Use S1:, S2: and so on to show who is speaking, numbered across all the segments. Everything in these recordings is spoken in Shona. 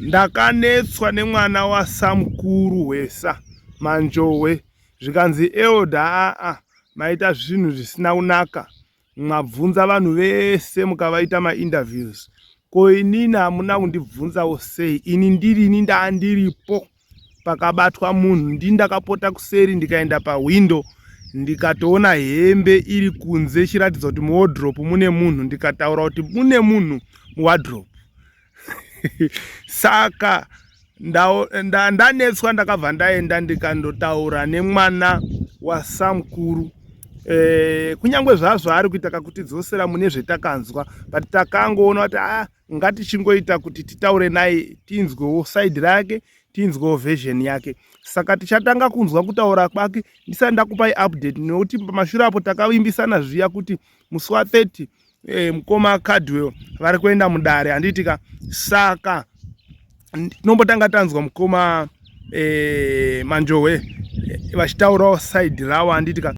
S1: ndakanetswa nemwana wa Samukuru wesa manjowe zvikanzi elda maita zvinhu zvisina kunaka mwabvunza vanhu vese mukavaita mainterviews ko inini hamuna kundibvunzawo sei ini ndirini ndandiripo pakabatwa munhu ndindakapota kuseri ndikaenda pawindo ndikatoona hembe iri kunze chiratidzo kuti muwardrobe mune munhu ndikataura kuti mune munhu muwardrobe saka ndanetswa ndakabva ndaenda ndikandotaura nemwana waSamukuru kunyangwe zvazvo ari kuita kakutidzosera mune zvetakanzwa but takangoona kuti ngatichingoita kuti titaure naye tinzwewo side rake tinzwewo version yake saka tichatanga kunzwa kutaura kwake ndisati ndakupai update nekuti pamashure apo takavimbisana zviya kuti musi wa30 mukoma Cardwell vari kuenda mudare handitika saka tinombotanga tanzwa mukoma manjowe vachitaurawo side ravo handitika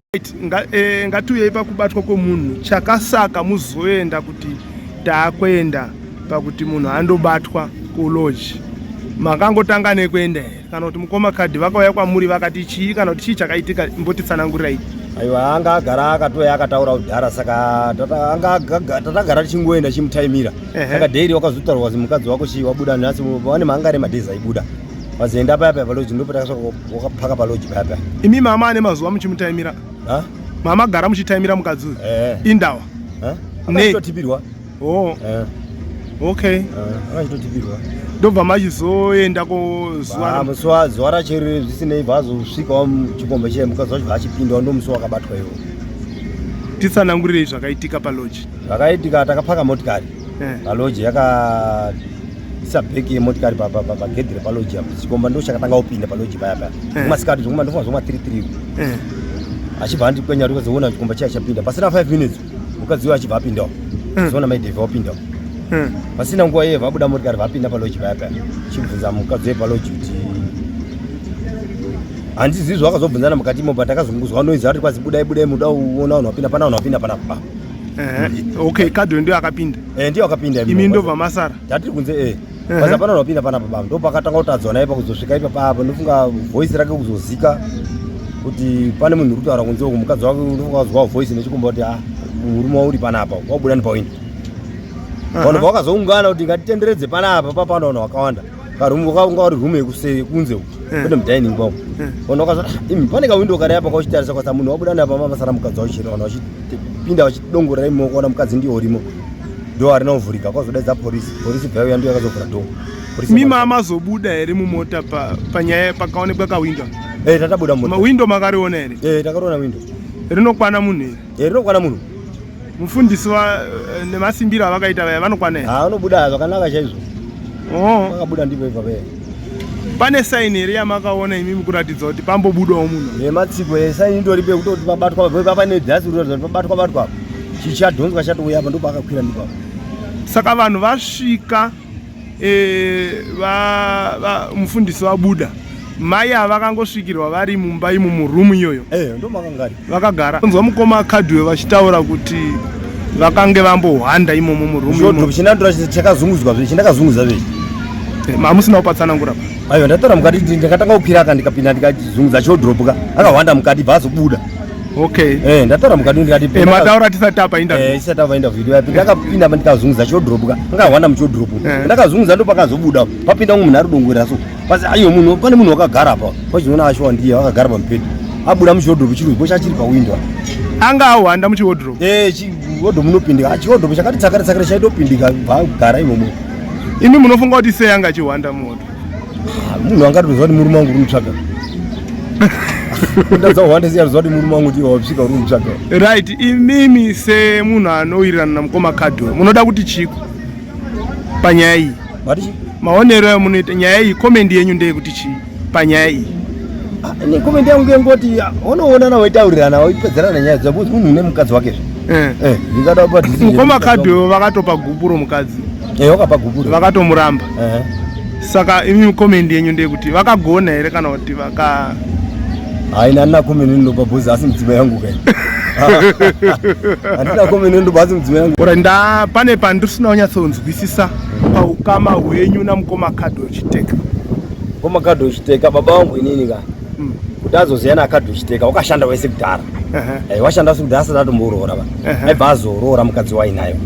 S1: ngatiuyei pakubatwa kwemunhu chakasaka muzoenda kuti taakwenda pakuti munhu andobatwa kuloji makangotanga nekuenda here kana kuti mukoma Cardwell vakauya kwamuri vakati chii kana kuti chii chakaitika mbotitsanangurirai
S2: aiwa anga agara akatoya akataura kudhara saka tatagara tichingoenda chimutaimira saka daily wakazotaurwa kuti mukadzi wako chii wabuda nhasi vane maangare madhezi aibuda vazoenda paya paloji ndopatakasvika wakapaka paloji paya
S1: imi mama ane mazuva muchimutaimira mama agara muchitaimira mukadzi uyu indawa
S2: akachitotipirwa
S1: okay
S2: akachitotipirwa
S1: ndobva machizoenda
S2: zuva racho zvisinei vazosvikawo muchikombe che mukadzi wacho vachipindawo ndomusi wakabatwa iwo
S1: titsanangurirei zvakaitika paloji
S2: zvakaitika takapaka motikari paloji yakaisa bheki yemotikari pagedhi repaloji apo chikomba ndo chakatanga kupinda paloji paya kumasikati zvokuma ndofunga zvoma 33 achibva andikwenya kuti kazoona chikomba chiya chapinda pasina 5 minutes mukadzi uyo achibva apindawo zoona maidhevhi wapindawo pasina nguva iye vabuda motikari vapinda paloji paya chibvunza mukadzi wepaloji kuti handizivi zvakazobvunzana mukati imoba takazunguzwa noizi ari kwazi budai muda uona vanhu vapinda pana vanhu vapinda panapa
S1: okay Cardwell ndio akapinda
S2: ndiyo akapinda
S1: imi ndobva masara
S2: tatiri kunze basa pana vanhu vapinda panapa baba ndo pakatanga kutadzwa naye pakuzosvika ipapo ndofunga voice rake kuzozika kuti pane munhu uri kutaura kunze uku mukadzi wake ndofunga wazwawo voice nechikomba kuti murume wauri panapa wabuda nepawindo vanhu vakazoungana kuti ngatitenderedze panapa papanda vanhu vakawanda kaunga uri rume yekunze kwete mudining kwavo vanhu vakazoti imi pane kawindo kare apa kauchitarisa kwasa munhu wabuda napa mabasara mukadzi wachiro vanhu vachipinda vachidongorera imo kuona mukadzi ndiyo urimo ndo harina kuvhurika kwazodaidza polisi bvauya ndiyo yakazovhura dho
S1: mima mazobuda here mumota panyaya pakaonekwa kawindo
S2: tatabuda
S1: mawindo makariona here
S2: takariona windo
S1: rinokwana munhu here
S2: rinokwana munhu
S1: mufundisi nemasimbiro avakaita vaya vanokwana here
S2: anobuda zvakanaka chaizvo vakabuda ndipo ipapaya
S1: pane saini here yamakaona imi kuratidza kuti pambobudawo munhu
S2: matsiko saini indoripe kutoti pabatwa pane dhasi kuti pabatwa chichadhonzwa chatouya apa ndipo akakwira ndipapo
S1: saka vanhu vasvika mufundisi wabuda mai avakangosvikirwa vari mumba imo murumu iyoyo
S2: ndomakangari
S1: vakagara kunzwa mukoma Cardwell vachitaura kuti vakange vambohwanda imomo murumu
S2: chinandura chakazungudzwa chandakazungudza zve
S1: hamusina kupatsanangura
S2: aiwa ndataura mukati ndakatanga kukwira aka ndikapinda ndikazungudza chodhoropuka akahwanda mukati bvazobuda
S1: okay
S2: ndataura mukati ndikati
S1: mataura tisati apa interview
S2: ndakapinda ndikazungudza chodhoropuka angahwanda muchodhoropu ndakazungudza ndo pakazobuda papinda munhu ari dongorera so pasi aiyo munhu pane munhu wakagara pa pachinoona ashuwa ndiye wakagara pamupedhi abuda muchodhoropu chirupo chachiri pawindo
S1: anga ahwanda muchiwodhoropu
S2: chiwodhoropu munopindika chiwodhoropu chakati tsakare chaitopindika bvagara imomo
S1: imi munofunga kuti sei anga achihwanda muwodhoropu
S2: munhu angatozva kuti murume wangu uri mutsvaga ndadzahwanda siyazva kuti murume wangu ndiye wapsvika uri mutsvaga
S1: right imimi semunhu anowirirana namukoma Cardwell munoda kuti chiko panyaya iyi maonero amunoita nyaya iyi komendi yenyu ndeyekuti chii panyaya iyi
S2: nekomendi yangu yengoti unoonana waitaurirana waipedzerana nyaya dzavo munhu nemukadzi wakezve
S1: mukoma Cardwell vakatopa gupuro mukadzi
S2: wakapa gupuro
S1: vakatomuramba saka imi komendi yenyu ndeyekuti vakagona here kana kuti vaka
S2: haina handina komendi ndinopa bhozi asi mudzimai yangu kai handina komendi ndopa asi mudzimai yangu
S1: pane pandisina kunyatsonzwisisa paukama hwenyu namukoma kadhi wechiteka?
S2: Mukoma kadhi wechiteka baba wangu inini ka kuti azoziya nakadhi wechiteka wakashanda wese kudhara. Washanda wese kudhara asati atombooroora ba aibva azoroora mukadzi wainayo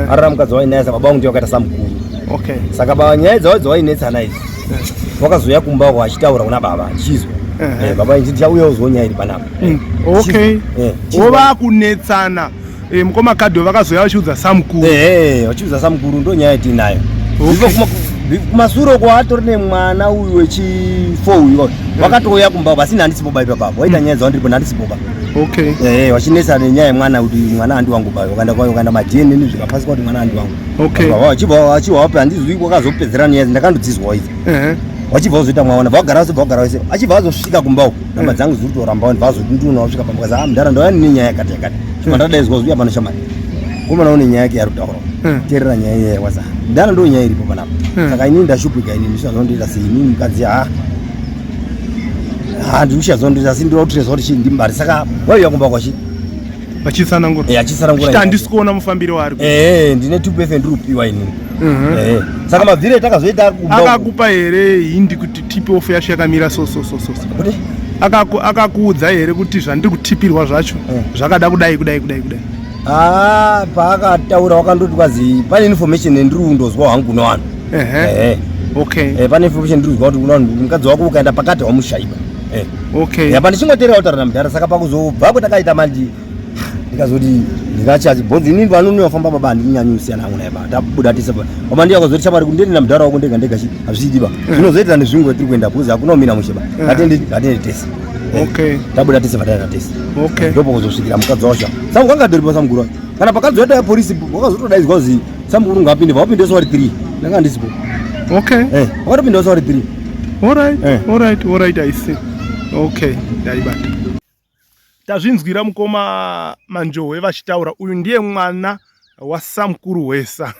S2: arora mukadzi wainayo saka baba wangu ndiye wakaita Samukuru. Saka baba nyaya dzawainetsana idzi wakazoya kumba wachitaura kuna baba achizwa baba inji ndichauya uzonya iri panapa.
S1: Wova kunetsana mukoma kadhi vakazoya vachiudza Samukuru.
S2: Vachiudza Samukuru ndo nyaya yatinayo. Kumasuro kwatori nemwana uyu wechi4 uyu wakatouya kumba pasina handisipo baipa papo waita nyaya dzawo ndiripo handisipo ba. Wachinesa nenyaya yemwana kuti mwana handi wangu bayo ukaenda madhini nezvikapasika kuti mwana handi wangu. Wachibva wapi handizwi wakazopedzera nyaya ndakandodzizwawo idzi. Wachibva wazoita mwaona vagara wese achibva azosvika kumbawo namba dzangu ziri kutorambawo ndibvazoti nduna wasvika pamba kaza mudhara ndauya nenyaya yakati chima ndadaidzwa zuya pano shamani komana une nyaya yake yari kutaura teerera nyaya iyaya waza mudhara ndo nyaya iripo panapa. Saka inini ndashupika inini ndisazondoita sei inini mukadzi ndikuchazondoita sei ndira kutireza kuti chii ndimbari saka waiuya kumba kwachi
S1: vachitsanangura handisi kuona mufambiro wari
S2: ndine 2 ndiri kupiwa inini. Saka mabvire atakazoita
S1: akakupa here hindi kuti tipi ofu yacho yakamira so akakuudza here kuti zvandiri kutipirwa zvacho zvakada kudai.
S2: Paakataura wakandoti kwazi pane information yendiri kundozwa hangu kuno vanhu. Pane information ndiri kuzwa kuti kuno vanhu mukadzi wako ukaenda pakati wamushaiba. Apa ndichingoteerera kutaura namudhara saka pakuzobvapo takaita manje ndikazoti ndingachazi bhodzi inini vanhu nofamba baba handinyanyusiyana hangu naye ba tabuda tise ba koma ndiye akazoti chamari kundeni namudhara wako ndega chi hazvidi ba zvinozoita nezvimwe tiri kuenda bhodzi hakuna umira musheba ngatende tese. Tabuda tise vatana tese. Ndopo kuzosvikira mukadzi wacho Samukuru kangadoripo Samukuru kana pakazoenda yapolisi wakazotodaidzwa kuzi Samukuru ngapinde vapinde sori 3 ndanga handisipo. Wakatopinda sori 3.
S1: Alright I see. Ndaibata. Tazvinzwira mukoma Manjowe vachitaura uyu ndiye mwana waSamukuru wesa.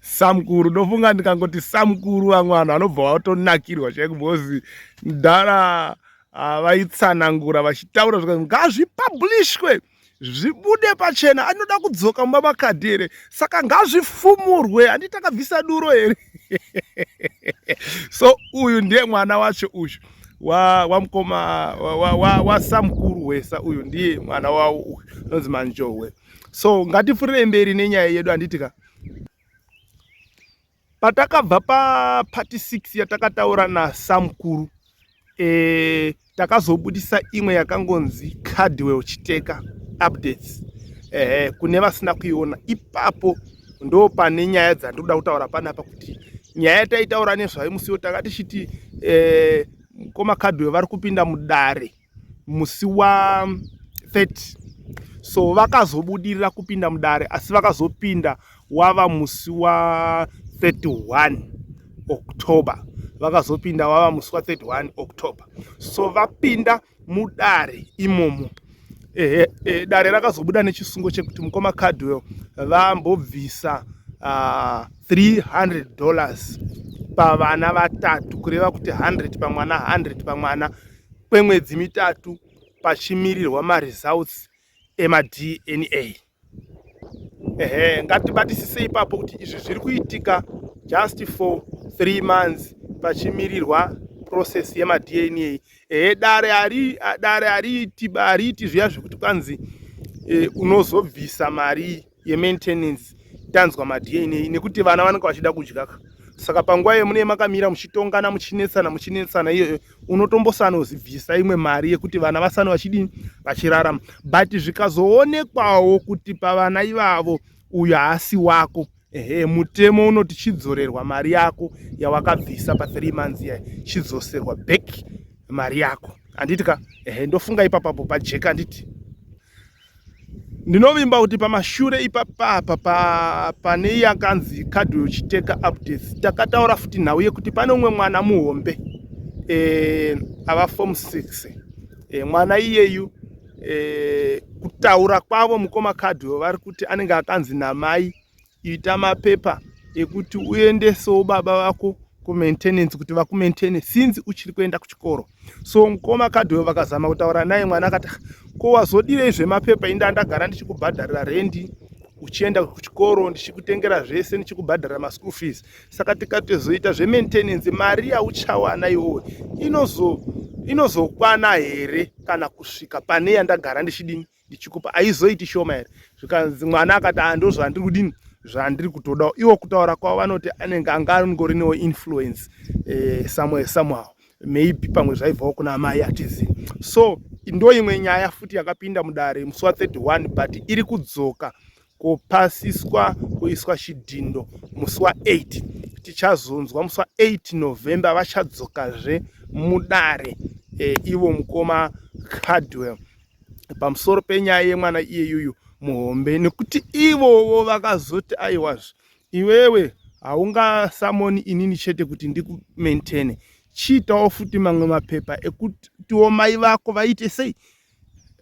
S1: Samukuru ndofunga ndikangoti Samukuru vamwana vanobva vatonakirwa chaiko because mudhara vaitsanangura vachitaura zvika ngazvipublishwe zvibude pachena anoda kudzoka mumba makadhi here saka ngazvifumurwe handi takabvisa duro here. So uyu ndiye mwana wacho uyu wamukoma waSamukuru wesa uyu ndiye mwana wawo uyu anonzi Manjowe. So ngatifurire mberi nenyaya yedu handitika patakabva pat6 yatakataura naSamukuru takazobudisa imwe yakangonzi kadhi wechiteka updates kune vasina kuiona. Ipapo ndo pane nyaya dzandinoda kutaura panapa kuti nyaya yataitaura nezvayo musiwo takati chiti mukoma kadhi vari kupinda mudare musi wa 30. So vakazobudirira kupinda mudare asi vakazopinda wava musi wa 31 October. Vakazopinda wava musi wa 31 October. So vapinda mudare imomo. Dare rakazobuda nechisungo chekuti mukoma kadhi vambobvisa $300 pavana vatatu kureva kuti 100 pamwana 100 pamwana kwemwedzi mitatu pachimirirwa maresults ema-DNA. Ngatibatisise ipapo kuti izvi zviri kuitika just for 3 months pachimirirwa process yema-DNA. Dare hariiti zviya zvekuti kwanzi unozobvisa mari yemaintenance tanzwa ma-DNA nekuti vana vanenge vachida kudya. Saka panguva yemune makamira muchitongana muchinetsana iyo unotombosanouzibvisa imwe mari yekuti vana vasano vachidini vachirarama. But zvikazoonekwawo kuti pavana ivavo uyu haasi wako mutemo unoti chidzorerwa mari yako yawakabvisa pa3 months iya chidzoserwa back mari yako. Handitika ndofunga ipapapo pajeka handiti ndinovimba kuti pamashure ipapapa pane yakanzi kadhi wechiteka updates takataura futi nhau yekuti pane umwe mwana muhombe ava form 6 mwana iyeyu kutaura kwavo mukoma kadhi vari kuti anenge akanzi namai ita mapepa ekuti uendesewo baba vako kumaintenance kuti vakumaintaine since uchiri kuenda kuchikoro. So mukoma kadhi vakazama kutaura naye mwana akati ko wazodirei zvemapepa inda ndagara ndichikubhadharira rendi uchienda kuchikoro ndichikutengera zvese ndichikubhadhara maschool fees. Saka tikatozoita zvemaintenance, mari yauchawana iwowe inozokwana here kana kusvika pane yandagara ndichidini ndichikupa? Aizoiti shoma here? Zvikanzi mwana akati ndo zvandiri kudini, zvandiri kutoda, iwo kutaura kwavo vanoti anenge angangorinewo influence somehow, maybe pamwe zvaibvawo kuna mai atizi. So ndo imwe nyaya futi yakapinda mudare musi wa31, but iri kudzoka kupasiswa kuiswa chidhindo musi wa8. Tichazonzwa musi wa8 November vachadzokazve mudare ivo mukoma Cardwell pamusoro penyaya yemwana iyeyuyu muhombe, nekuti ivovo vakazoti aiwazve iwewe haungasamoni inini chete kuti ndikumaintaine, chiitawo futi mamwe mapepa ekutiwo mai vako vaite sei,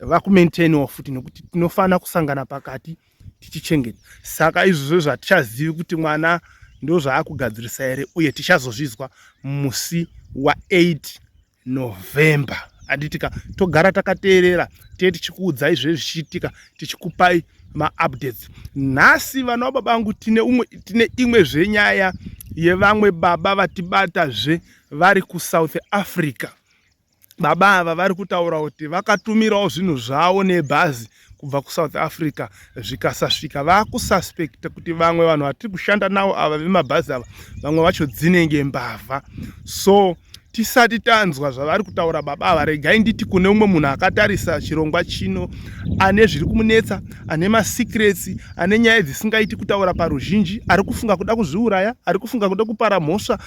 S1: vakumaintainiwo futi, nekuti tinofana kusangana pakati tichichengeta. Saka izvozvo zvatichazivi kuti mwana ndo zvaakugadzirisa here, uye tichazozvizwa musi wa8 November. Anditika togara takateerera tichikuudzai zvezvichiitika, tichikupai maupdates. Nhasi vana vababa vangu tine imwe zvenyaya yevamwe baba vatibatazve vari kuSouth Africa. Baba ava vari kutaura kuti vakatumirawo zvinhu zvavo nebhazi kubva kuSouth Africa, zvikasasvika vakususpekta kuti vamwe vanhu vatiri kushanda navo ava vemabhazi ava vamwe vacho dzinenge mbavha. So tisati tanzwa zvavari kutaura baba ava, regai nditi kune umwe munhu akatarisa chirongwa chino, ane zviri kumunetsa, ane masecrets, ane nyaya dzisingaiti kutaura paruzhinji, ari kufunga kuda kuzviuraya, ari kufunga kuda kupara mhosva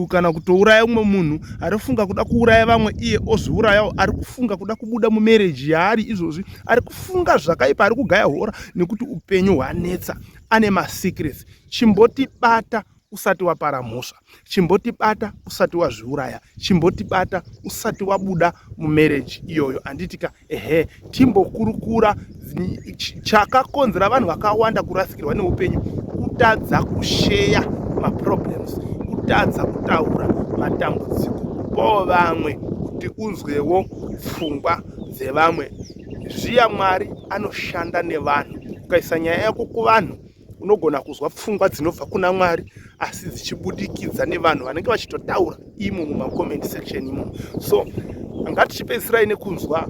S1: kana kutouraya umwe munhu, ari kufunga kuda kuuraya vamwe iye ozviurayawo, ari kufunga kuda kubuda mumereji yaari izvozvi, ari kufunga zvakaipa, ari kugaya hora nekuti upenyu hwanetsa, ane masecrets. Chimbotibata usati wapara mhosva, chimbotibata usati wazviuraya, chimbotibata usati wabuda mumereji iyoyo. Anditika timbokurukura chakakonzera vanhu vakawanda kurasikirwa neupenyu, kutadza kusheya maproblems, kutadza kutaura matambudziko, kupawo vamwe kuti unzwewo pfungwa dzevamwe. Zviya Mwari anoshanda nevanhu, ukaisa nyaya yako kuvanhu unogona kuzwa pfungwa dzinobva kuna Mwari asi dzichibudikidza nevanhu vanenge vachitotaura imo mumacomment section imo. So ngatichipedzisirai nekunzwa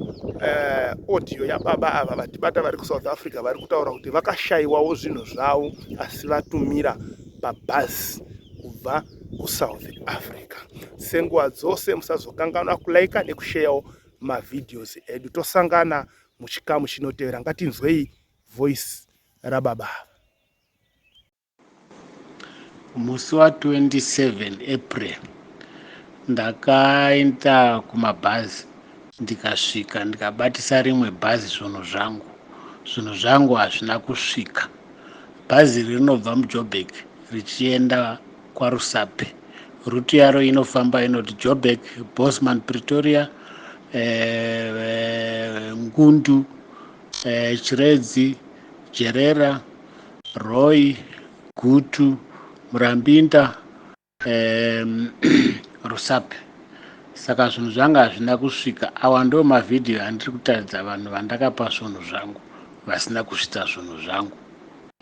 S1: audio yababa ava vatibata vari kuSouth Africa vari kutaura kuti vakashayiwawo zvinhu zvavo asi vatumira pabhazi kubva kuSouth Africa. Senguva dzose musazokanganwa kulaika nekusheyawo mavidhios edu. Tosangana muchikamu chinotevera. Ngatinzwei voice rababa.
S3: Musi wa 27 April ndakaenda kumabhazi, ndikasvika ndikabatisa rimwe bhazi. Zvinhu zvangu hazvina kusvika. Bhazi rinobva muJoburg richienda kwaRusape. Ruti yaro inofamba inoti Joburg, Bosman, Pretoria, Ngundu, Chiredzi, Jerera, Roy, Gutu, Murambinda, Rusape. Saka zvinhu zvanga hazvina kusvika. Awa ndo mavhidhiyo andiri kutaridza vanhu vandakapa zvinhu zvangu vasina kusvitsa zvinhu zvangu.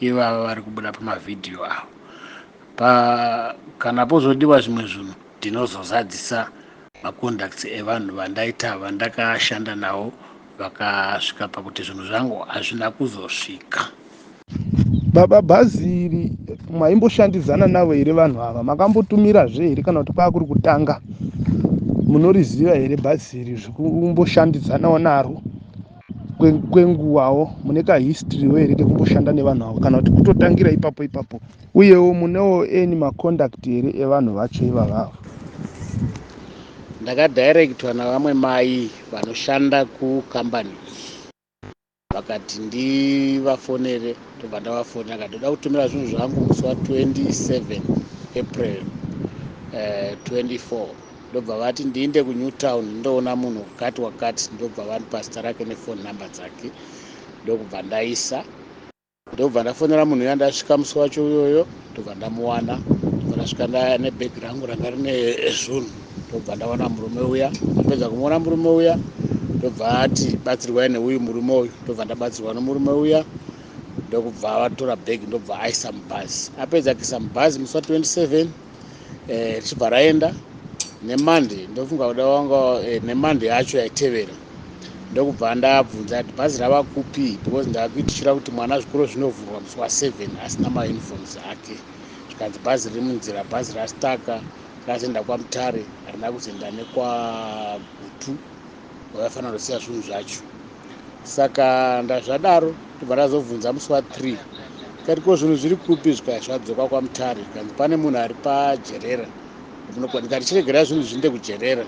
S3: Ivava vari kubuda pamavhidhiyo avo. Kana pozodiwa zvimwe zvinhu ndinozozadzisa macontacts evanhu vandakashanda navo vakasvika pakuti zvinhu zvangu hazvina kuzosvika.
S1: Baba, bhazi iri maimboshandidzana navo here vanhu ava? Makambotumirazve here kana kuti kwakuri kutanga? Munoriziva here bhazi iri zvekumboshandidzanawo naro kwenguvawo? Mune kahistorywo here kekumboshanda nevanhu avo kana kuti kutotangira ipapo? Uyewo munewo eni macontact here evanhu vacho ivavavo?
S3: Ndakadhirektwa navamwe mai vanoshanda kukambani vakati ndivafonere, ndobva ndavafonera akati ndoda kutumira zvinhu zvangu musi wa 27 April 24. Ndobva vati ndiinde kuNewtown ndoona munhu wakati wakati, ndobva vandipa zita rake nefoni namba dzake, ndokubva ndaisa. Ndobva ndafonera munhu uya, ndasvika musi wacho uyoyo ndobva ndamuwana. Ndobva ndasvika nebhegi rangu ranga rine zvinhu, ndobva ndawana murume uya. Ndapedza kumuona murume uya ndobva ati batsirwai neuyu murume uyu, ndobva ndabatsirwa nomurume uya. ndokubva vatora bhegi ndobva aisa mubhazi. Apedza kuisa mubhazi musi wa27 richibva raenda nemande. Ndofunga kuda wanga nemande yacho yaitevera ndokubva ndabvunza kuti bhazi rava kupi, because ndakuitira kuti mwana zvikoro zvinovhurwa musi wa7 asina mauniforms ake. Zvikanzi bhazi riri munzira, bhazi rastaka razoenda kwaMutare, harina kuzoenda nekwaGutu waifanira kusiya zvinhu zvacho. Saka ndazvadaro ndobva ndazobvunza musi wa3 kati ko zvinhu zviri kupi, zvikaya zvadzoka kwaMutare. Kanzi pane munhu ari pajerera. Ndikatichiregera zvinhu zvinde kujerera,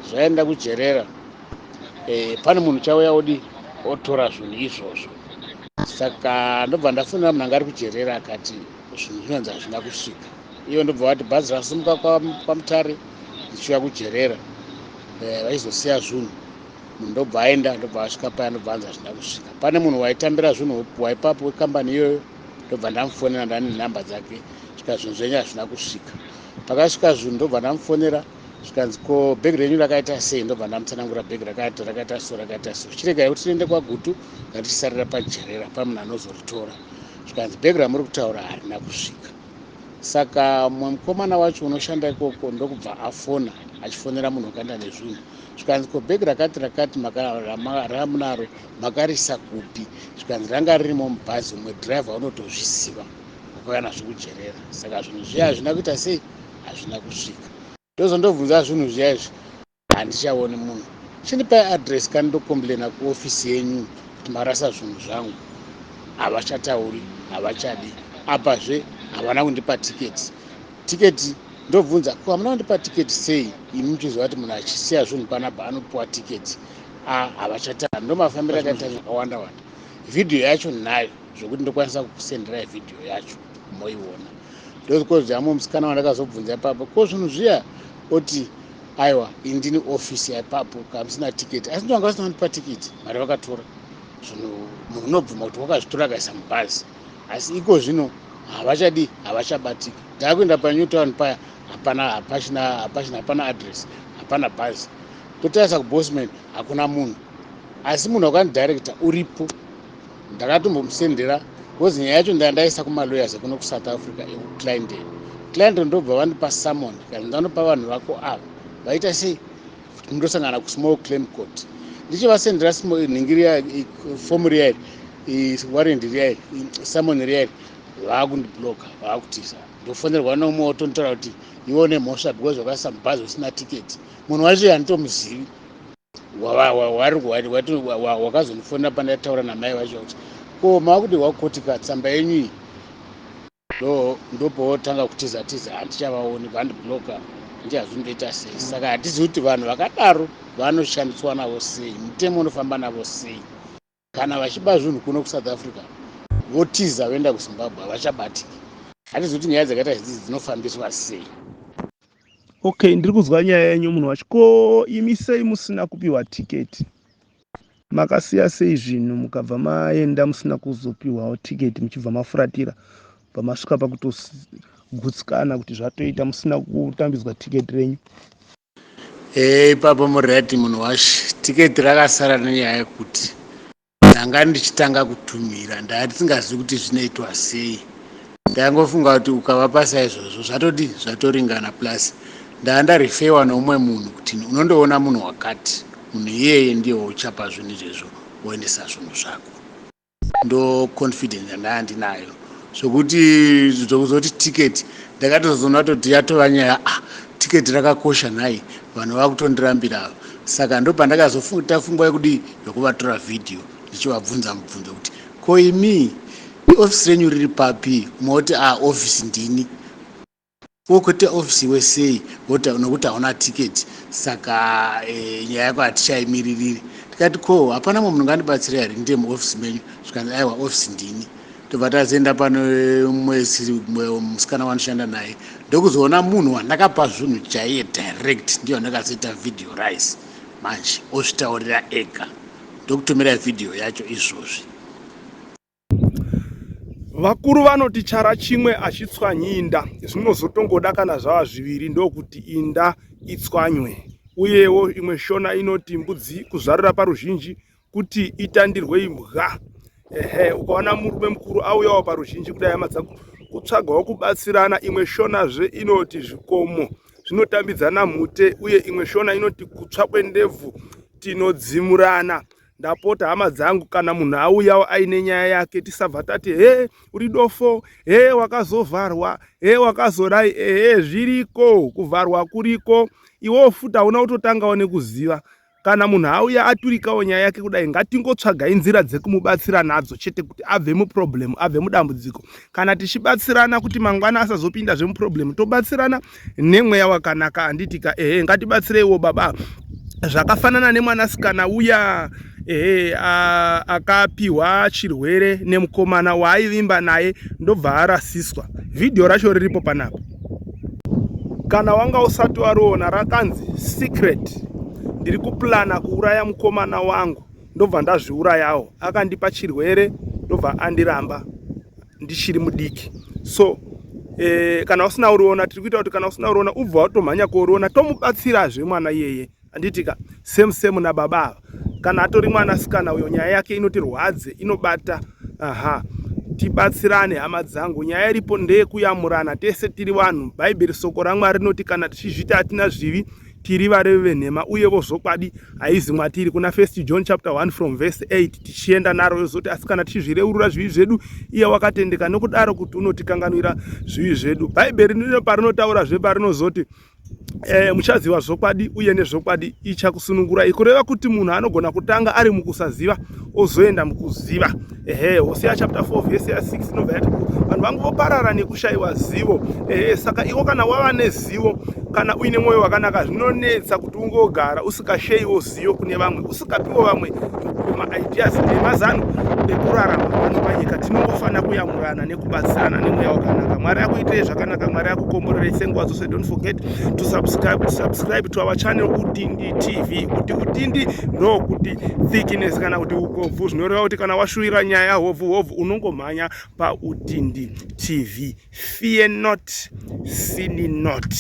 S3: zvaenda kujerera. Pane munhu chauya otora zvinhu izvozvo. Saka ndobva ndafonera munhu anga ari kujerera akati zvinhu zvinonzi hazvina kusvika. Iyo ndobva vati bhazi rasimuka kwaMutare richiuya kujerera vachizosiya zvinhu. Munhu ndobva aenda, ndobva asvika paya ndobva anzi hazvina kusvika. Pane munhu waitambira zvinhu waipapo wekambani iyoyo, ndobva ndamufonera ndane nhamba dzake, svika zvinhu zvenyu hazvina kusvika. Pakasvika zvinhu ndobva ndamufonera zvikanzi ko bhegi renyu rakaita sei, ndobva ndamutsanangura bhegi rakaita so. Zvichiregai kuti tiende kwaGutu ngatichisarira pajerera pane munhu anozoritora. Zvikanzi bhegi ramuri kutaura harina kusvika. Saka mumwe mukomana wacho unoshanda ikoko ndokubva afona achifonera munhu wakaenda nezvinhu. Zvikanzi ko bhegi rakati ramunaro makarisa kupi. Zvikanzi ranga ririmo mubhazi, umwe dhiraivha unotozviziva wakauya nazvo kujerera. Saka zvinhu zviya hazvina kuita sei, hazvina kusvika. Ndozondobvunza zvinhu zviya izvi handichaoni munhu. Chindipai adresi kandi ndokomblena kuofisi yenyu kuti marasa zvinhu zvangu. Havachatauri, havachadi. Apazve havana kundipa tiketi. Ndobvunza ko hamuna kundipa tiketi sei? Imi muchiziva kuti munhu achisiya zvinhu panapa anopiwa tiketi. Havachatauri. Ndomafambiro akaita zvakawanda wanda. Vhidhiyo yacho nayo zvokuti ndokwanisa kukusenderai vhidhiyo yacho moiona. Ndokozvamo musikana wandakazobvunza ipapo ko zvinhu zviya oti aiwa indini ofisi ipapo kamusina tiketi. Asi ndovanga vasina kundipa tiketi, mari vakatora. Zvinhu munhu unobvuma kuti wakazvitora akaisa mubhazi. Asi iko zvino havachadi, havachabatika. Ndakuenda paNewtown paya hapana adresi, hapana bhazi. Totarisa kubosman hakuna munhu. Asi munhu wakandidirector uripo. Ndakatombomusendera because nyaya yacho ndandaisa kumalawyers ekuno kuSouth Africa ekuClindon ndobva vandipa summon kana ndanopa vanhu vako ava vaita sei ndosangana kusmall claim court. Ndichivasendera nhingiri fomu riya warrant riya summon riya vakundibloka vakutisa. Ndofonerwa nomwe otontaura kuti ione mhosva because wakaisa mubhazi usina tiketi. Munhu wacho handitomuzivi. Wakazondifonera pandataura namai vacho kuti ko makuti wakotika tsamba yenyu iyi ndopotanga kutiza handichavaoni, vandibloka. Ndihazvindoita sei. Saka hatizivi kuti vanhu vakadaro vanoshandiswa navo sei, mutemo unofamba navo sei. Kana vachiba zvinhu kuno kuSouth Africa votiza voenda kuZimbabwe havachabatiki. Hatizivi kuti nyaya dzakaita idzi dzinofambiswa sei.
S1: Okay, ndiri kuzwa nyaya yenyu munhu wacho. Ko imi sei musina kupiwa tiketi? Makasiya sei zvinhu mukabva maenda musina kuzopiwawo tiketi, muchibva mafuratira pamasvika pakutogutsikana kuti zvatoita musina kutambidzwa tiketi renyu?
S3: Ipapo murati munhu wacho tiketi rakasara nenyaya yekuti ndanga ndichitanga kutumira ndatisingazivi kuti zvinoitwa sei. Ndangofunga kuti ukavapasa izvozvo zvatoringana. Plus ndandarifewa nomumwe munhu kuti unondoona munhu wakati, munhu iyeye ndiye uchapa zvinhu izvezvo woendesa zvinhu zvako. Ndo confidence yandanga ndinayo zvokuti zvokuzoti tiketi ndakatozoona kuti yatova nyaya tiketi rakakosha nhai, vanhu vakutondirambira. Saka ndo pandakazofungwa yekudi yokuvatora vhidhiyo ndichivabvunza mubvunzo kuti ko imi ofisi renyu riri papi? Moti ofisi ndini. Wokuti ofisi wesei? Nokuti hauna tiketi. Saka nyaya yako hatichaimiriri. Ndikati ko hapana munhu ungandibatsira here ndiye muofisi menyu? Zvikanzi aiwa ofisi ndini. Tobva tazoenda pano musikana wanoshanda naye ndokuzoona munhu wandakapa zvinhu chaiye direct ndiyo ndakazoita vhidhiyo rise manje ozvitaurira ega. Ndokutomera vhidhiyo yacho izvozvi.
S1: Vakuru vanoti chara chimwe achitswanyi inda. Zvinozotongoda kana zvava zviviri ndokuti inda itswanywe. Uyewo imwe shona inoti mbudzi kuzvarira paruzhinji kuti itandirwe imbwa. ukaona murume mukuru auyawo paruzhinji kudai hama dzangu kutsvagawo kubatsirana. Imwe shonazve inoti zvikomo zvinotambidzana mhute, uye imwe shona inoti kutsva kwendebvu tinodzimurana. Ndapota hama dzangu, kana munhu auyawo aine nyaya yake, tisabva tati uri dofo, wakazovharwa, wakazodai. Zviriko, kuvharwa kuriko. Iwewo futi hauna kutotangawo nekuziva. Kana munhu auya aturikawo nyaya yake kudai, ngatingotsvagai nzira dzekumubatsira nadzo chete kuti abve muproblemu, abve mudambudziko. Kana tichibatsirana kuti mangwana asazopindazve muproblemu, tobatsirana nemweya wakanaka. Handitika ngatibatsireiwo baba. Zvakafanana nemwanasikana uya akapiwa chirwere nemukomana waaivimba naye ndobva arasiswa. Vhidhiyo racho riripo panapa. Kana wanga usati wariona, rakanzi secret. Ndiri kuplana kuuraya mukomana wangu, ndobva ndazviurayawo. Akandipa chirwere ndobva andiramba ndichiri mudiki. So kana usina uriona, tiri kuita kuti kana usina uriona ubva watomhanya kuuriona, tomubatsirazve mwana iyeye. Handitika same nababa. Kana atori mwanasikana uyo nyaya yake inotirwadze, inobata. Tibatsirane hama dzangu. Nyaya iripo ndeyekuyamurana tese tiri vanhu. Bhaibheri soko raMwari rinoti kana tichizviti hatina zvivi, tiri varevi venhema, uyevo zvokwadi haizi mwatiri. Kuna 1 John chapter 1 from verse 8 tichienda naro yozoti, asi kana tichizvireurura zvivi zvedu, iye wakatendeka nokudaro kuti unotikanganwira zvivi zvedu. Bhaibheri ndiro parinotaurazve parinozoti muchaziva zvokwadi, uye nezvokwadi ichakusunungurai. Kureva kuti munhu anogona kutanga ari mukusaziva ozoenda mukuziva. Hosea chapter 4 verse 6 inobva yati vanhu vangu voparara nekushayiwa zivo. Saka iwo kana wava nezivo, kana uine mwoyo wakanaka, zvinonetsa kuti ungogara usikashayiwo zivo kune vamwe, usikapiwo vamwe maideas nemazano ekurarama pano panyika. Tinongofana kuyamurana nekubatsirana nemweya wakanaka. Mwari akuitei zvakanaka, Mwari akukomborerei senguva dzose. Don't forget to subscribe to our channel Utindi TV. Kuti utindi ndo kuti thickness kana kuti ukobvu, zvinoreva kuti kana washuvira nyaya hovhu unongomhanya paUtindi TV. Fear not, sin not.